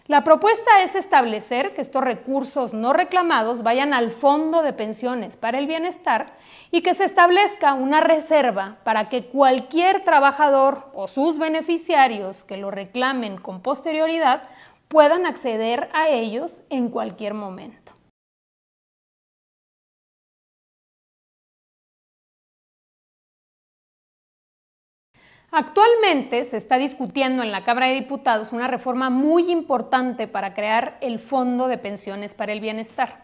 La propuesta es establecer que estos recursos no reclamados vayan al Fondo de Pensiones para el Bienestar y que se establezca una reserva para que cualquier trabajador o sus beneficiarios que lo reclamen con posterioridad puedan acceder a ellos en cualquier momento. Actualmente se está discutiendo en la Cámara de Diputados una reforma muy importante para crear el Fondo de Pensiones para el Bienestar.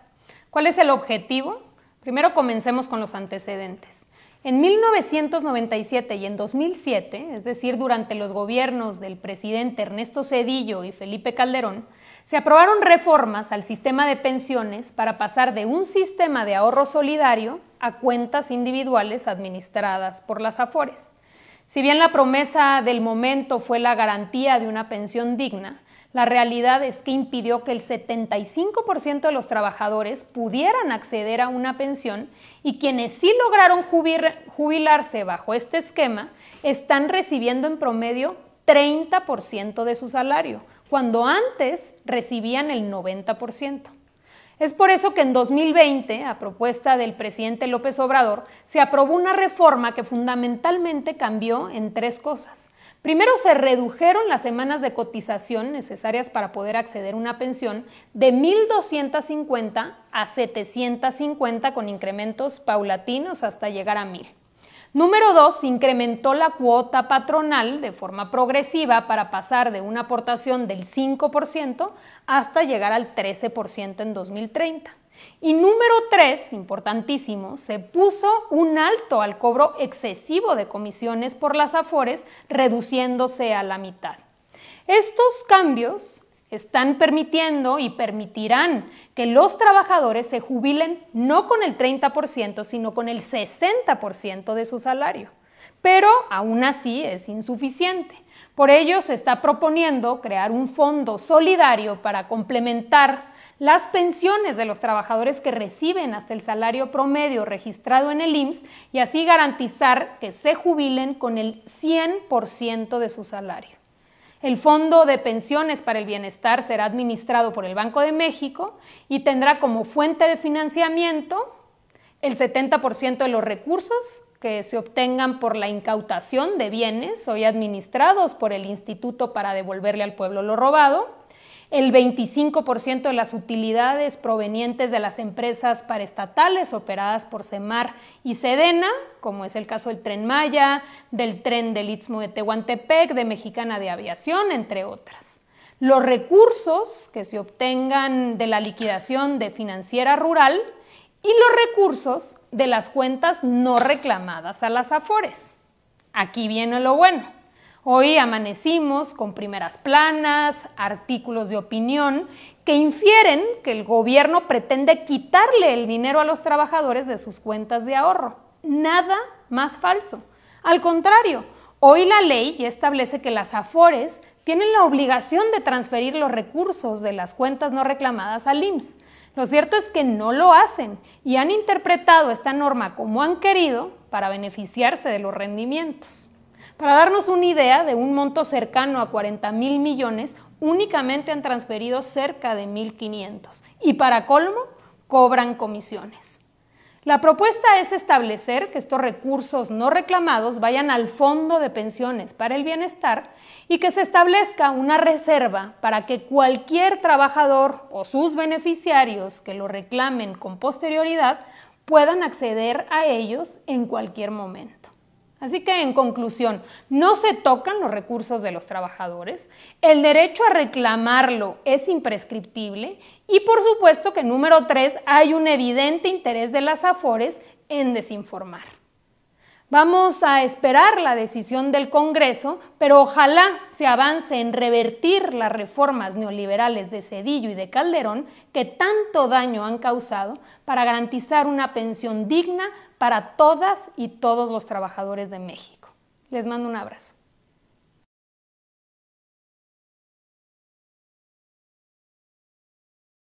¿Cuál es el objetivo? Primero comencemos con los antecedentes. En 1997 y en 2007, es decir, durante los gobiernos del presidente Ernesto Zedillo y Felipe Calderón, se aprobaron reformas al sistema de pensiones para pasar de un sistema de ahorro solidario a cuentas individuales administradas por las AFORES. Si bien la promesa del momento fue la garantía de una pensión digna, la realidad es que impidió que el 75% de los trabajadores pudieran acceder a una pensión y quienes sí lograron jubilarse bajo este esquema están recibiendo en promedio 30% de su salario, cuando antes recibían el 90%. Es por eso que en 2020, a propuesta del presidente López Obrador, se aprobó una reforma que fundamentalmente cambió en tres cosas. Primero, se redujeron las semanas de cotización necesarias para poder acceder a una pensión de 1,250 a 750 con incrementos paulatinos hasta llegar a 1,000. Número 2, se incrementó la cuota patronal de forma progresiva para pasar de una aportación del 5% hasta llegar al 13% en 2030. Y número 3, importantísimo, se puso un alto al cobro excesivo de comisiones por las AFORES, reduciéndose a la mitad. Estos cambios están permitiendo y permitirán que los trabajadores se jubilen no con el 30%, sino con el 60% de su salario. Pero aún así es insuficiente. Por ello se está proponiendo crear un fondo solidario para complementar las pensiones de los trabajadores que reciben hasta el salario promedio registrado en el IMSS y así garantizar que se jubilen con el 100% de su salario. El Fondo de Pensiones para el Bienestar será administrado por el Banco de México y tendrá como fuente de financiamiento el 70% de los recursos que se obtengan por la incautación de bienes hoy administrados por el Instituto para devolverle al pueblo lo robado, el 25% de las utilidades provenientes de las empresas paraestatales operadas por SEMAR y SEDENA, como es el caso del Tren Maya, del Tren del Istmo de Tehuantepec, de Mexicana de Aviación, entre otras. Los recursos que se obtengan de la liquidación de Financiera Rural y los recursos de las cuentas no reclamadas a las AFORES. Aquí viene lo bueno. Hoy amanecimos con primeras planas, artículos de opinión que infieren que el gobierno pretende quitarle el dinero a los trabajadores de sus cuentas de ahorro. Nada más falso. Al contrario, hoy la ley ya establece que las AFORES tienen la obligación de transferir los recursos de las cuentas no reclamadas al IMSS. Lo cierto es que no lo hacen y han interpretado esta norma como han querido para beneficiarse de los rendimientos. Para darnos una idea, de un monto cercano a 40,000 millones, únicamente han transferido cerca de 1,500 y para colmo, cobran comisiones. La propuesta es establecer que estos recursos no reclamados vayan al Fondo de Pensiones para el Bienestar y que se establezca una reserva para que cualquier trabajador o sus beneficiarios que lo reclamen con posterioridad puedan acceder a ellos en cualquier momento. Así que, en conclusión, no se tocan los recursos de los trabajadores, el derecho a reclamarlo es imprescriptible y, por supuesto, que número 3, hay un evidente interés de las AFORES en desinformar. Vamos a esperar la decisión del Congreso, pero ojalá se avance en revertir las reformas neoliberales de Zedillo y de Calderón que tanto daño han causado para garantizar una pensión digna para todas y todos los trabajadores de México. Les mando un abrazo.